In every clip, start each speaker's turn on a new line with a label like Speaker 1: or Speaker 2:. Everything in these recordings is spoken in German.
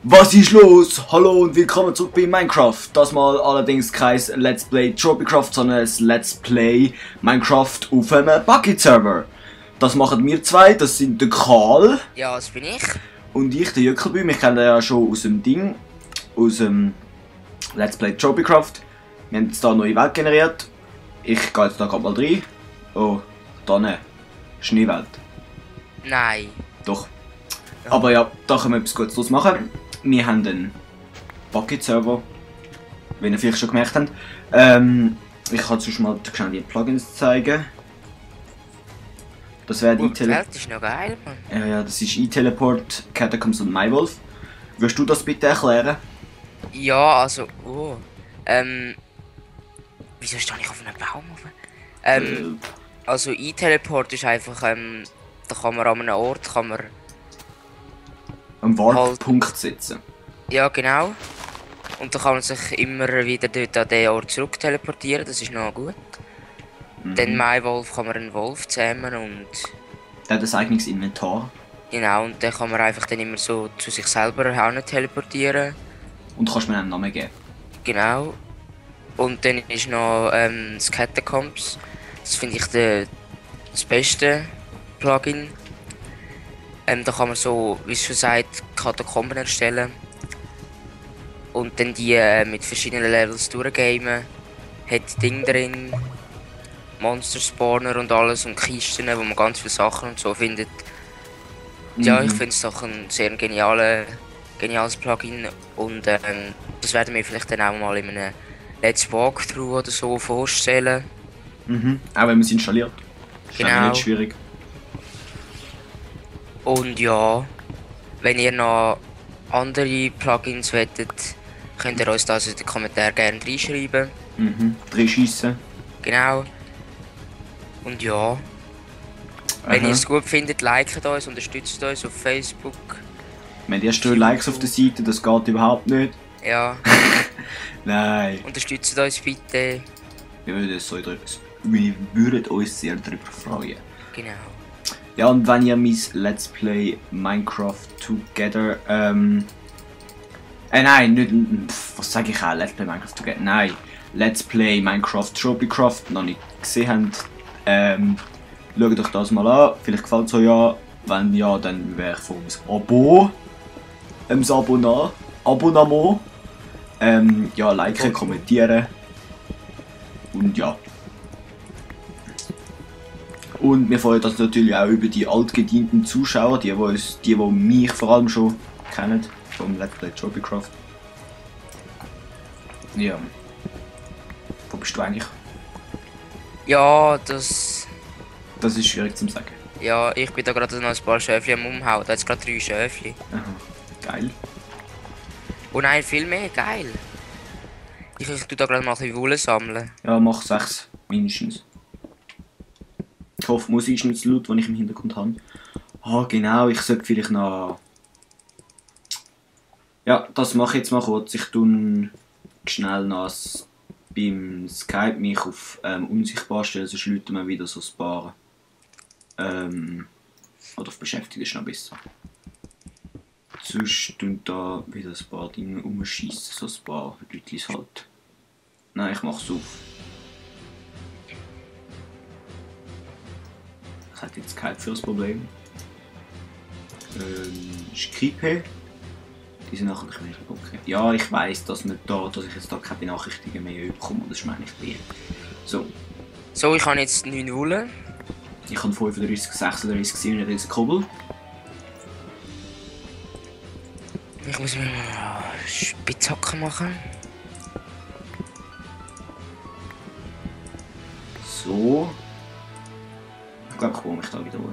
Speaker 1: Was ist los? Hallo und willkommen zurück bei Minecraft. Das mal allerdings kein Let's Play Tropicraft, sondern ein Let's Play Minecraft auf einem Bucket-Server. Das machen wir zwei, das sind der Karl.
Speaker 2: Ja, das bin ich.
Speaker 1: Und ich, der Jöckelbü. Wir kennen den ja schon aus dem Ding, aus dem Let's Play Tropicraft. Wir haben jetzt hier eine neue Welt generiert. Ich gehe jetzt da gerade mal rein. Oh, da ne. Schneewelt.
Speaker 2: Nein.
Speaker 1: Doch. Aber ja, da können wir etwas Gutes draus machen. Wir haben einen Bucket-Server, wie ihr vielleicht schon gemerkt habt. Ich kann sonst mal schnell die Plugins zeigen. Das wäre die
Speaker 2: Das ist noch geil, Mann.
Speaker 1: ja, das ist eTeleport, Catacombs und MyWolf. Würdest du das bitte erklären?
Speaker 2: Ja, also, wieso stehe ich auf einem Baum? Also eTeleport ist einfach, da kann man an einem Ort,
Speaker 1: Am Warp-Punkt setzen.
Speaker 2: ja genau. Und da kann man sich immer wieder dort an den Ort zurück teleportieren, das ist noch gut. Dann MyWolf kann man einen Wolf zähmen und...
Speaker 1: Der hat ein eigenes Inventar.
Speaker 2: Genau, und dann kann man einfach dann immer so zu sich selber hin teleportieren.
Speaker 1: Und kannst mir einen Namen geben.
Speaker 2: Genau. Und dann ist noch das Catacombs. Das finde ich das beste Plugin. Da kann man so, wie es schon sagt, Katakomben erstellen. Und dann die mit verschiedenen Levels durchgamen. Hat Ding drin, Monster Spawner und alles und Kisten, wo man ganz viele Sachen und so findet. Ja, ich finde es doch ein sehr geniales Plugin und das werden wir vielleicht dann auch mal in einem Let's Walkthrough oder so vorstellen.
Speaker 1: Auch wenn man es installiert. Ist
Speaker 2: Genau.
Speaker 1: nicht schwierig.
Speaker 2: Und ja, wenn ihr noch andere Plugins wettet, könnt ihr uns das in den Kommentaren gerne reinschreiben.
Speaker 1: Reinschiessen.
Speaker 2: Genau. Und ja, wenn ihr es gut findet, liket uns, unterstützt uns auf Facebook.
Speaker 1: Wir haben erst 3 Likes auf der Seite, das geht überhaupt nicht.
Speaker 2: Ja,
Speaker 1: Nein.
Speaker 2: unterstützt uns bitte.
Speaker 1: Wir würden uns sehr darüber freuen.
Speaker 2: Genau.
Speaker 1: Ja, und wenn ihr mein Let's Play Minecraft Together, nein, nicht, was sage ich auch, Let's Play Minecraft Together, nein, Let's Play Minecraft Tropicraft noch nicht gesehen habt, schaut euch das mal an, vielleicht gefällt es euch ja, wenn ja, dann wäre ich von uns Abo, das Abonnement, ja, liken, kommentieren und ja. Und wir freuen uns natürlich auch über die altgedienten Zuschauer, die mich vor allem schon kennen, vom Let's Play Tropicraft. Ja. Wo bist du eigentlich?
Speaker 2: Ja, das
Speaker 1: ist schwierig zu sagen.
Speaker 2: Ja, ich bin da gerade noch ein paar Schäfchen am Umhauen. Da jetzt gerade 3 Schäfchen.
Speaker 1: Aha. Geil.
Speaker 2: Oh nein, viel mehr, geil. Ich tu da gerade mal ein bisschen Wolle sammeln.
Speaker 1: Ja, mach 6 mindestens. Ich hoffe, Musik ist nicht zu laut, wenn ich im Hintergrund habe. Ah, genau, ich sollte vielleicht noch... Ja, das mache ich jetzt mal kurz. Ich tue schnell noch beim Skype mich auf unsichtbar stellen, sonst läuten wir wieder so ein paar... oder auf Beschäftigung ist noch besser. Sonst tun da wieder ein paar Dinge umschießen, so ein paar Leute halt. Nein, ich mach's auf. Das hat jetzt kein fürs Problem. Skripe. Die sind nachher nicht mehr okay. Ja, ich weiss, dass ich jetzt da keine Benachrichtigungen mehr bekomme. Das ist mir eigentlich lieb. So.
Speaker 2: So, ich habe jetzt 9 Wolle.
Speaker 1: Ich habe 35, 36, 37 Kobbel.
Speaker 2: Ich muss mir mal Spitzhacken machen.
Speaker 1: So. Ich glaube, ich hole mich da wieder hoch.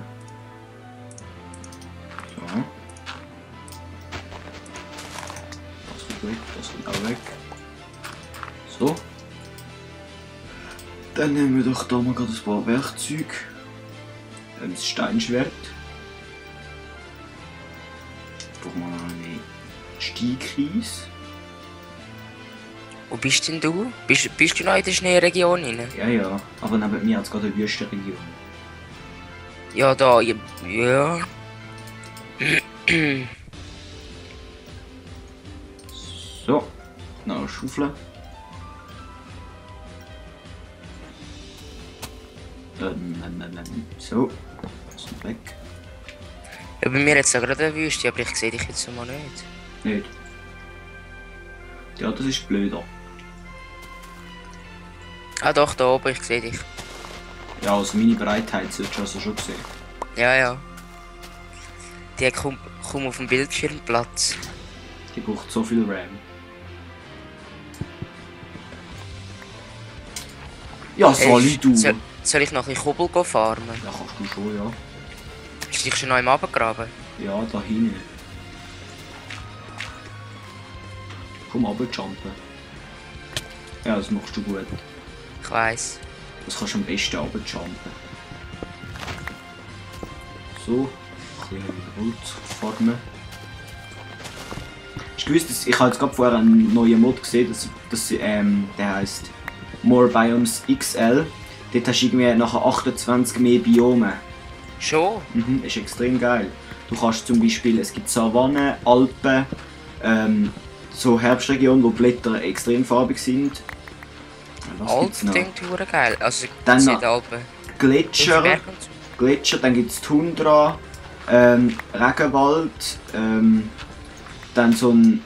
Speaker 1: So. Das wird weg, das wird auch weg. So. Dann nehmen wir doch da mal gerade ein paar Werkzeuge. Das Steinschwert. Brauchen wir noch eine Steinkies.
Speaker 2: Wo bist denn du? Bist du noch in der Schneeregion rein?
Speaker 1: Ja, aber neben mir hat es gerade eine Wüstenregion.
Speaker 2: Ja, da, ja.
Speaker 1: So, noch eine Schaufel. So, das ist weg.
Speaker 2: Ja, bei mir jetzt gerade eine Wüste, aber ich sehe dich jetzt mal nicht.
Speaker 1: Nicht. Ja, das ist blöder.
Speaker 2: Ah doch, da oben, ich sehe dich.
Speaker 1: Ja, also meine Breitheit solltest du also schon sehen.
Speaker 2: Ja, ja. Die kommt auf dem Bildschirm Platz.
Speaker 1: Die braucht so viel RAM. Ja, solid du.
Speaker 2: Soll ich noch ein bisschen Kubbel farmen?
Speaker 1: Ja, kannst du schon, ja.
Speaker 2: Ist dich schon noch im Abendgraben?
Speaker 1: Ja, da hinten. Komm runterjumpen. Ja, das machst du gut.
Speaker 2: Ich weiss.
Speaker 1: Das kannst du am besten runterjumpen. So, ein bisschen Holz farmen. Hast du gewusst, ich habe jetzt gerade vorher einen neuen Mod gesehen, der heisst More Biomes XL. Dort hast du irgendwie nachher 28 mehr Biome.
Speaker 2: Schon?
Speaker 1: Mhm, ist extrem geil. Du kannst zum Beispiel, es gibt Savannen, Alpen, so Herbstregionen, wo Blätter extrem farbig sind.
Speaker 2: Alpen klingt hure geil. Also
Speaker 1: Dann
Speaker 2: sehe
Speaker 1: noch
Speaker 2: die Alpen.
Speaker 1: Gletscher,
Speaker 2: Berg und so.
Speaker 1: Gletscher, dann gibt es Tundra, Regenwald, dann so ein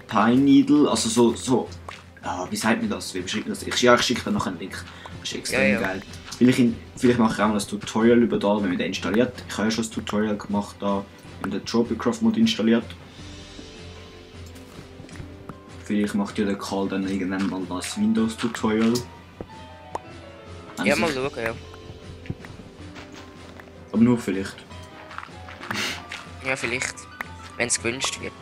Speaker 1: Pine Needle, also so wie sagt man das? Wie beschreibt man das? Ich schicke dir noch einen Link. Das ist extrem
Speaker 2: Ja.
Speaker 1: geil. Vielleicht mache ich auch mal ein Tutorial über da, wenn man den installiert. Ich habe ja schon ein Tutorial gemacht, da wenn man den Tropicraft Mod installiert. Vielleicht macht ja der Karl dann irgendwann mal das Windows Tutorial.
Speaker 2: Ja, mal schauen, ja.
Speaker 1: Aber nur vielleicht.
Speaker 2: Ja, vielleicht. Wenn es gewünscht wird.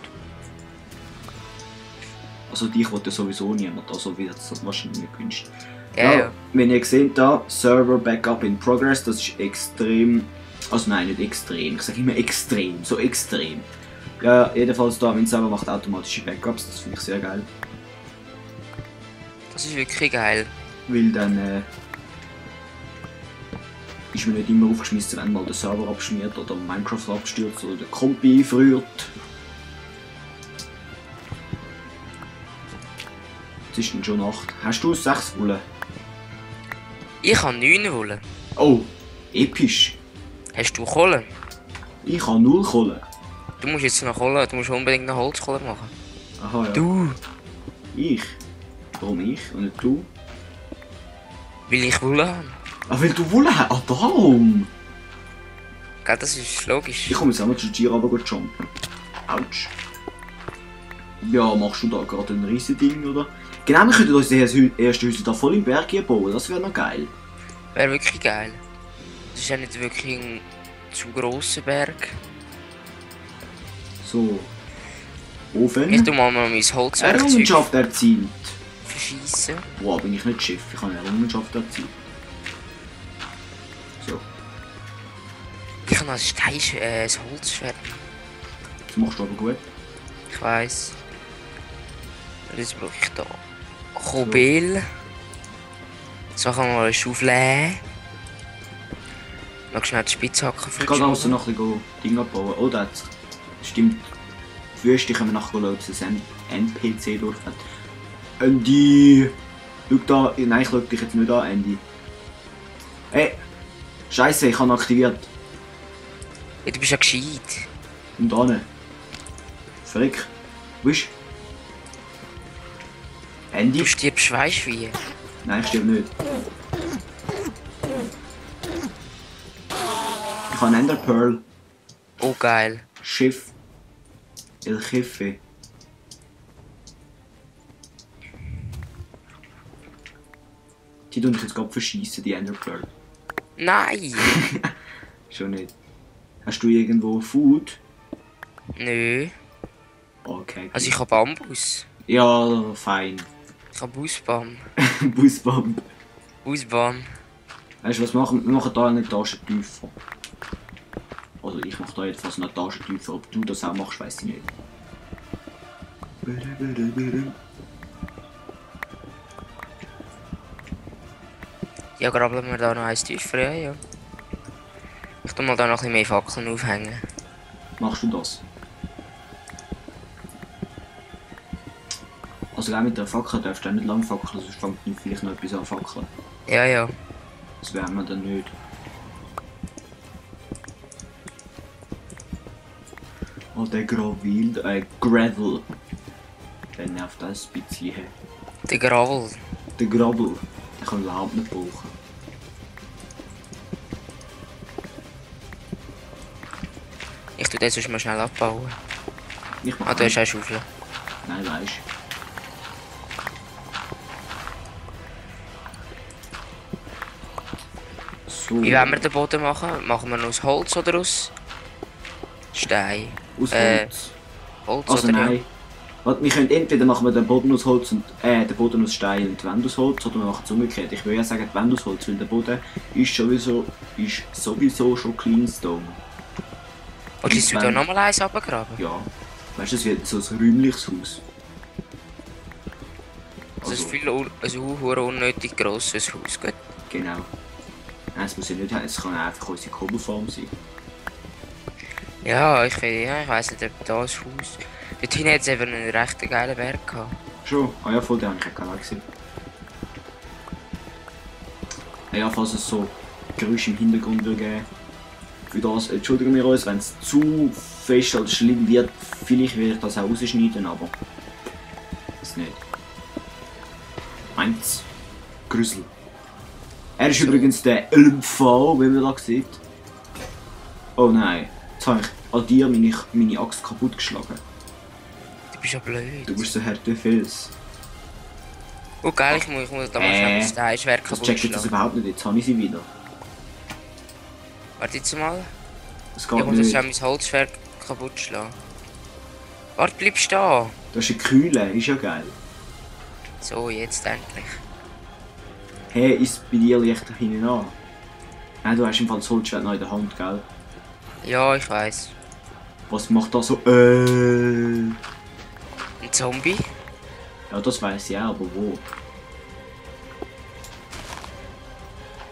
Speaker 1: Also dich wollte sowieso niemand, also wird es wahrscheinlich nicht gewünscht.
Speaker 2: Ja.
Speaker 1: Wenn ihr seht da, Server Backup in Progress, das ist extrem, also nein, nicht extrem, ich sage immer extrem, so extrem. Ja, jedenfalls da, mein Server macht automatische Backups, das finde ich sehr geil.
Speaker 2: Das ist wirklich geil.
Speaker 1: Weil dann ist man nicht immer aufgeschmissen, wenn mal der Server abschmiert oder Minecraft abstürzt oder der Kompi einfriert. Es ist dann schon Nacht. Hast du 6 Wolle?
Speaker 2: Ich habe 9 Wolle.
Speaker 1: Oh, episch.
Speaker 2: Hast du Kohle?
Speaker 1: Ich habe 0 Kohle.
Speaker 2: Du musst jetzt noch Kohle, du musst unbedingt noch Holzkohle machen.
Speaker 1: Aha, ja.
Speaker 2: Du?
Speaker 1: Ich? Warum ich und nicht du?
Speaker 2: Weil ich Wolle habe.
Speaker 1: Ah, weil du Wolle hast? Ah, darum!
Speaker 2: Gell, das ist logisch.
Speaker 1: Ich komme jetzt auch mal zu dir aber gut jumpen. Autsch. Ja, machst du da gerade ein riesen Ding, oder? Genau, wir könnten uns das erste Haus da voll im Berg hier bauen, das wäre noch geil.
Speaker 2: Wäre wirklich geil. Das ist ja nicht wirklich ein zu grosser Berg.
Speaker 1: So. Ofen.
Speaker 2: Ich tu mal mein Holzwerkzeug
Speaker 1: Errungenschaft erzielt.
Speaker 2: verschießen.
Speaker 1: Wow, bin ich nicht Chef, ich habe eine Errungenschaft erzielt. So,
Speaker 2: Ich habe als Stein das Holzschwert.
Speaker 1: das machst du aber gut.
Speaker 2: Ich weiss. Jetzt brauche ich da Kobel. So kann man eine Schaufel. Noch schnell die Spitzhacke
Speaker 1: Ich kann also noch ein bisschen Dinge abbauen. Oh, das stimmt. Die Wüste können wir nachher schauen, ob es ein NPC durchfällt. Andy! Schau da, nein, ich schau dich jetzt nicht an, Andy. Hey! Scheiße, ich habe ihn aktiviert.
Speaker 2: Ja, du bist ja gescheit.
Speaker 1: Und da nicht. Verrick. Wo ist? Andy?
Speaker 2: Du stirbst, weisst wie?
Speaker 1: Nein, ich stirb nicht. Ich habe einen Ender Pearl.
Speaker 2: Oh geil.
Speaker 1: Schiff. El Jefe. Die tun dich jetzt gerade verschießen, die Ender Pearl.
Speaker 2: Nein!
Speaker 1: Schon nicht. Hast du irgendwo Food?
Speaker 2: Nö.
Speaker 1: Okay.
Speaker 2: Also ich habe Bambus.
Speaker 1: Ja, fein.
Speaker 2: Ich habe Busbahn.
Speaker 1: Busbomb.
Speaker 2: Busbahn.
Speaker 1: Weißt du was, wir machen da eine Etage tiefer. Also ich mache da jedenfalls eine Etage tiefer. Ob du das auch machst, weiß ich nicht.
Speaker 2: Ja, graben wir da noch eins tiefer, ja. Ich tu mal da noch ein bisschen mehr Fackeln aufhängen.
Speaker 1: Machst du das? Also auch mit der Fackel darfst du auch nicht lang fackeln, sonst fängt dann vielleicht noch etwas an fackeln.
Speaker 2: Ja, ja.
Speaker 1: Das wären wir dann nicht. Oh, der Gravel. Der nervt das ein bisschen.
Speaker 2: Der Gravel.
Speaker 1: Der Gravel. Den kann ich überhaupt nicht brauchen.
Speaker 2: Ich tue den sonst mal schnell abbauen.
Speaker 1: Ich mach
Speaker 2: Ah, du hast eine Schaufel.
Speaker 1: Nein, weisst. So.
Speaker 2: Wie wollen wir den Boden machen? Machen wir ihn aus Holz oder aus Stein?
Speaker 1: Aus Holz.
Speaker 2: Holz
Speaker 1: Also
Speaker 2: oder
Speaker 1: nein.
Speaker 2: ja?
Speaker 1: Warte, wir können entweder machen wir den Boden aus Holz und den Boden aus Stein und die Wände aus Holz, oder wir machen es umgekehrt. Ich würde ja sagen die Wände aus Holz, weil der Boden ist sowieso schon Cleanstone.
Speaker 2: Oder ist da nochmal eins abgegraben?
Speaker 1: Ja. Weißt du, es wird so ein räumliches Haus.
Speaker 2: Also es ist viel unnötig grosses Haus, gut?
Speaker 1: Genau. Nein, es muss ja nicht, es kann einfach unsere Kugelform sein.
Speaker 2: Ja, ich weiss nicht, ob da das Haus... Dort hinten hat es eben einen recht geilen Berg gehabt.
Speaker 1: Schon? Ah ja, voll, den habe ich gar nicht gesehen. Ja, falls es so Geräusche im Hintergrund will geben. Für das entschuldigen wir uns, wenn es zu fest oder schlimm wird. Vielleicht werde ich das auch rausschneiden, aber... Das nicht. Eins. Grüssel. Er ist übrigens der LMV, wie man da sieht. Oh nein, jetzt habe ich an dir meine Axt kaputt geschlagen.
Speaker 2: Du bist ja blöd.
Speaker 1: Du bist so hart wie Fels.
Speaker 2: Oh geil, ich muss da mal schnell das Steinschwert
Speaker 1: Das
Speaker 2: kaputt
Speaker 1: checkt jetzt das
Speaker 2: schlagen.
Speaker 1: überhaupt nicht, jetzt habe ich sie wieder.
Speaker 2: Warte jetzt mal.
Speaker 1: Das
Speaker 2: Ich
Speaker 1: geht
Speaker 2: muss jetzt
Speaker 1: nicht.
Speaker 2: schnell mein Holzschwert kaputt schlagen. Warte, bleib stehen.
Speaker 1: Das ist eine Kühle, ist ja geil.
Speaker 2: So, jetzt endlich.
Speaker 1: Hey, ist bei dir Licht hinten an? Nein, du hast im Fall das Holzschwert noch in der Hand, gell?
Speaker 2: Ja, ich weiss.
Speaker 1: Was macht das so?
Speaker 2: Ein Zombie?
Speaker 1: Ja, das weiß ich auch, aber wo?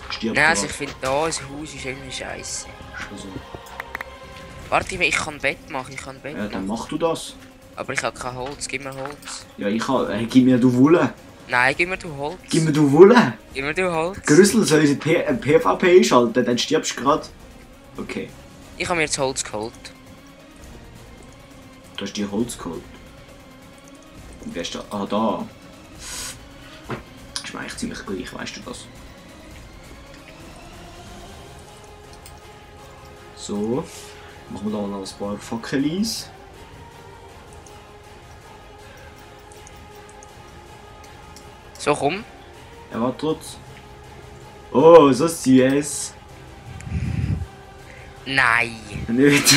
Speaker 1: Stirbt
Speaker 2: Nein,
Speaker 1: er
Speaker 2: also
Speaker 1: ab?
Speaker 2: ich finde da, ein Haus ist irgendwie scheiße.
Speaker 1: Schon so.
Speaker 2: Warte, ich kann ein Bett machen,
Speaker 1: Ja, dann mach du das.
Speaker 2: Aber ich habe kein Holz, gib mir Holz.
Speaker 1: Ja, ich kann. Gib mir du Wolle.
Speaker 2: Nein, gib mir du Holz.
Speaker 1: Gib mir du Wolle.
Speaker 2: Gib mir du Holz.
Speaker 1: Grüssel, soll ich PvP einschalten? Dann stirbst du grad. Okay,
Speaker 2: Ich habe mir jetzt Holz geholt.
Speaker 1: du hast dir Holz geholt. Und wer ist da? Ah, da. Ist mir eigentlich ziemlich gleich, weißt du das? So. Machen wir da noch ein paar Fackelis.
Speaker 2: So, komm.
Speaker 1: Ja, warte kurz. Oh, so süß.
Speaker 2: Nein.
Speaker 1: Nicht.